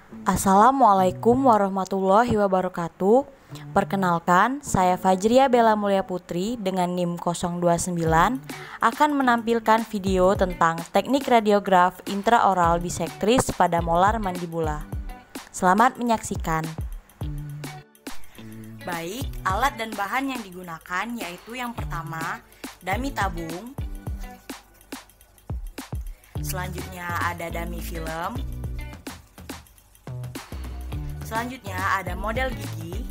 Assalamualaikum warahmatullahi wabarakatuh. Perkenalkan, saya Fajria Bella Mulia Putri dengan NIM 029 akan menampilkan video tentang teknik radiograf intraoral bisektris pada molar mandibula. Selamat menyaksikan. Baik, alat dan bahan yang digunakan yaitu yang pertama, dummy tabung. Selanjutnya ada dummy film. Selanjutnya ada model gigi.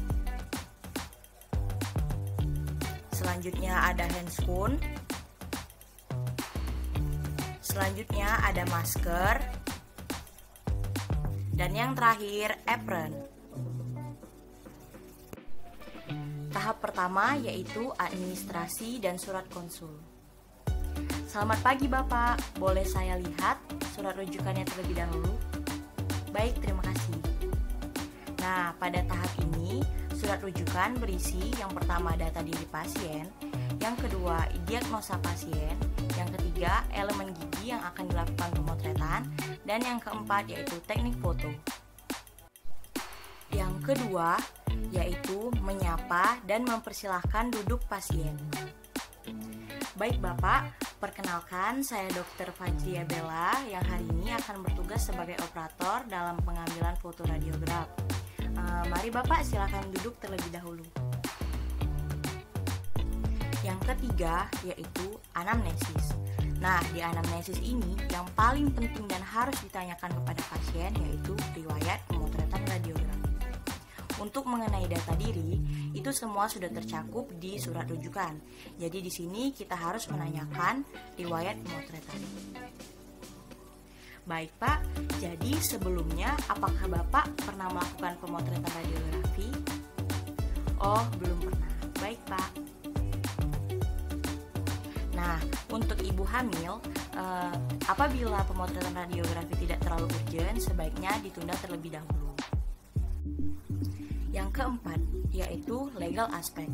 Selanjutnya ada handscoon. Selanjutnya ada masker. Dan yang terakhir apron. Tahap pertama yaitu administrasi dan surat konsul. Selamat pagi Bapak, boleh saya lihat surat rujukannya terlebih dahulu? Baik, terima kasih. Nah, pada tahap ini, surat rujukan berisi yang pertama data diri pasien, yang kedua diagnosa pasien, yang ketiga elemen gigi yang akan dilakukan pemotretan, dan yang keempat yaitu teknik foto. Yang kedua yaitu menyapa dan mempersilahkan duduk pasien. Baik Bapak, perkenalkan saya Dr. Fajria Bella yang hari ini akan bertugas sebagai operator dalam pengambilan foto radiograf. Mari Bapak silakan duduk terlebih dahulu. Yang ketiga yaitu anamnesis. Nah, di anamnesis ini yang paling penting dan harus ditanyakan kepada pasien yaitu riwayat pemotretan radiograf. Untuk mengenai data diri, itu semua sudah tercakup di surat rujukan. Jadi di sini kita harus menanyakan riwayat pemotretan. Baik Pak, jadi sebelumnya apakah Bapak pernah melakukan pemotretan radiografi? Oh, belum pernah. Baik Pak. Nah, untuk ibu hamil, apabila pemotretan radiografi tidak terlalu urgent, sebaiknya ditunda terlebih dahulu. Yang keempat, yaitu legal aspek.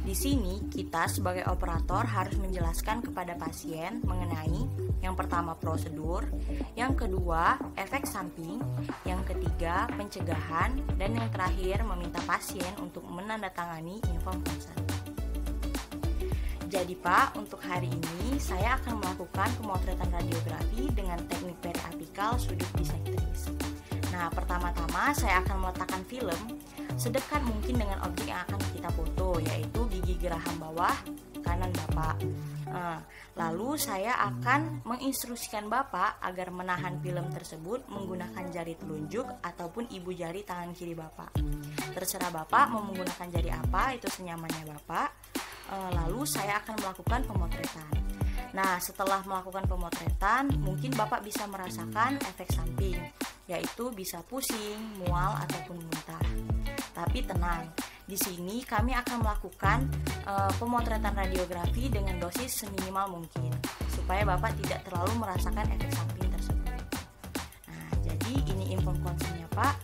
Di sini kita sebagai operator harus menjelaskan kepada pasien mengenai yang pertama prosedur, yang kedua efek samping, yang ketiga pencegahan, dan yang terakhir meminta pasien untuk menandatangani inform consent. Jadi Pak, untuk hari ini saya akan melakukan pemotretan radiografi dengan teknik periapikal sudut bisektris. Nah, pertama-tama saya akan meletakkan film sedekat mungkin dengan objek yang akan kita foto, yaitu gigi geraham bawah kanan Bapak. Lalu saya akan menginstruksikan Bapak agar menahan film tersebut menggunakan jari telunjuk ataupun ibu jari tangan kiri Bapak. Terserah Bapak mau menggunakan jari apa, itu senyamannya Bapak. Lalu saya akan melakukan pemotretan. Nah, setelah melakukan pemotretan, mungkin Bapak bisa merasakan efek samping, yaitu bisa pusing, mual, ataupun muntah. Tapi tenang, di sini kami akan melakukan pemotretan radiografi dengan dosis seminimal mungkin, supaya Bapak tidak terlalu merasakan efek samping tersebut. Nah, jadi ini inform konsennya Pak,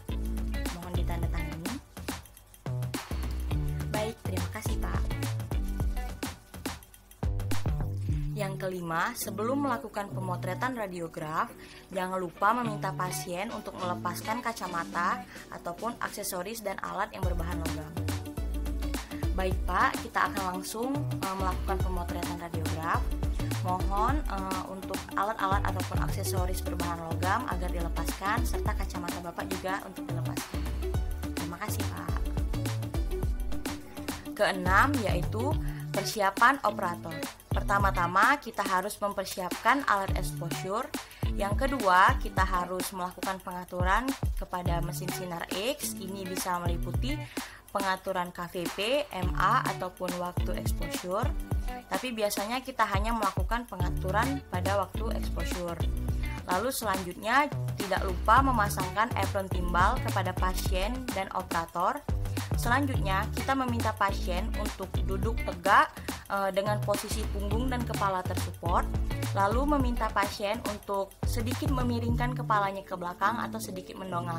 mohon ditandatangani. Baik, terima kasih Pak. Yang kelima, sebelum melakukan pemotretan radiograf, jangan lupa meminta pasien untuk melepaskan kacamata ataupun aksesoris dan alat yang berbahan logam. Baik Pak, kita akan langsung melakukan pemotretan radiograf. Mohon untuk alat-alat ataupun aksesoris berbahan logam agar dilepaskan, serta kacamata Bapak juga untuk dilepaskan. Terima kasih Pak. Keenam, yaitu persiapan operator. Pertama-tama kita harus mempersiapkan alat exposure. Yang kedua, kita harus melakukan pengaturan kepada mesin sinar X. Ini bisa meliputi pengaturan KVP, MA, ataupun waktu exposure. Tapi biasanya kita hanya melakukan pengaturan pada waktu exposure. Lalu selanjutnya, tidak lupa memasangkan apron timbal kepada pasien dan operator. Selanjutnya, kita meminta pasien untuk duduk tegak dengan posisi punggung dan kepala tersupport, lalu meminta pasien untuk sedikit memiringkan kepalanya ke belakang atau sedikit mendongak.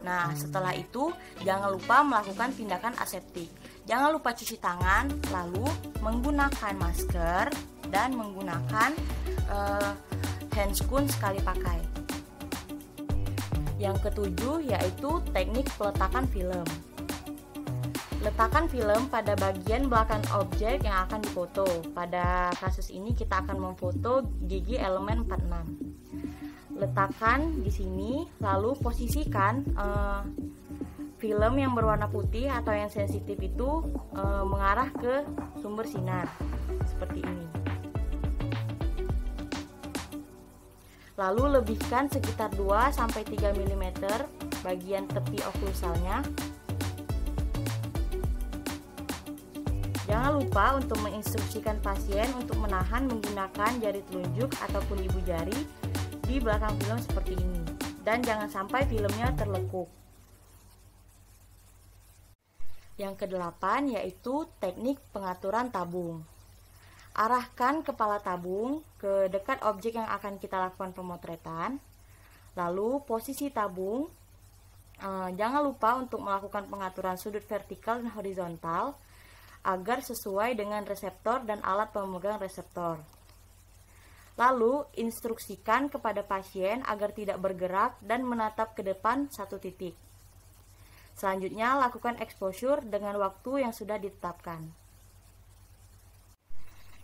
Nah, setelah itu jangan lupa melakukan tindakan aseptik. Jangan lupa cuci tangan, lalu menggunakan masker dan menggunakan handscoon sekali pakai. Yang ketujuh yaitu teknik peletakan film. Letakkan film pada bagian belakang objek yang akan difoto. Pada kasus ini kita akan memfoto gigi elemen 46. Letakkan di sini, lalu posisikan film yang berwarna putih atau yang sensitif itu mengarah ke sumber sinar seperti ini. Lalu lebihkan sekitar 2-3 mm bagian tepi oklusalnya. Jangan lupa untuk menginstruksikan pasien untuk menahan menggunakan jari telunjuk ataupun ibu jari di belakang film seperti ini. Dan jangan sampai filmnya terlekuk. Yang kedelapan yaitu teknik pengaturan tabung. Arahkan kepala tabung ke dekat objek yang akan kita lakukan pemotretan. Lalu posisi tabung, jangan lupa untuk melakukan pengaturan sudut vertikal dan horizontal agar sesuai dengan reseptor dan alat pemegang reseptor. Lalu, instruksikan kepada pasien agar tidak bergerak dan menatap ke depan satu titik. Selanjutnya, lakukan exposure dengan waktu yang sudah ditetapkan.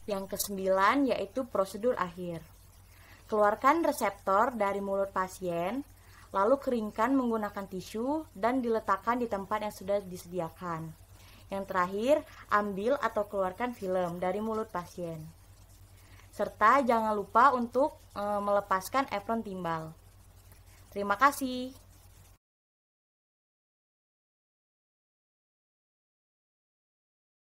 Yang kesembilan yaitu prosedur akhir. Keluarkan reseptor dari mulut pasien, lalu keringkan menggunakan tisu dan diletakkan di tempat yang sudah disediakan. Yang terakhir, ambil atau keluarkan film dari mulut pasien. Serta jangan lupa untuk melepaskan apron timbal. Terima kasih.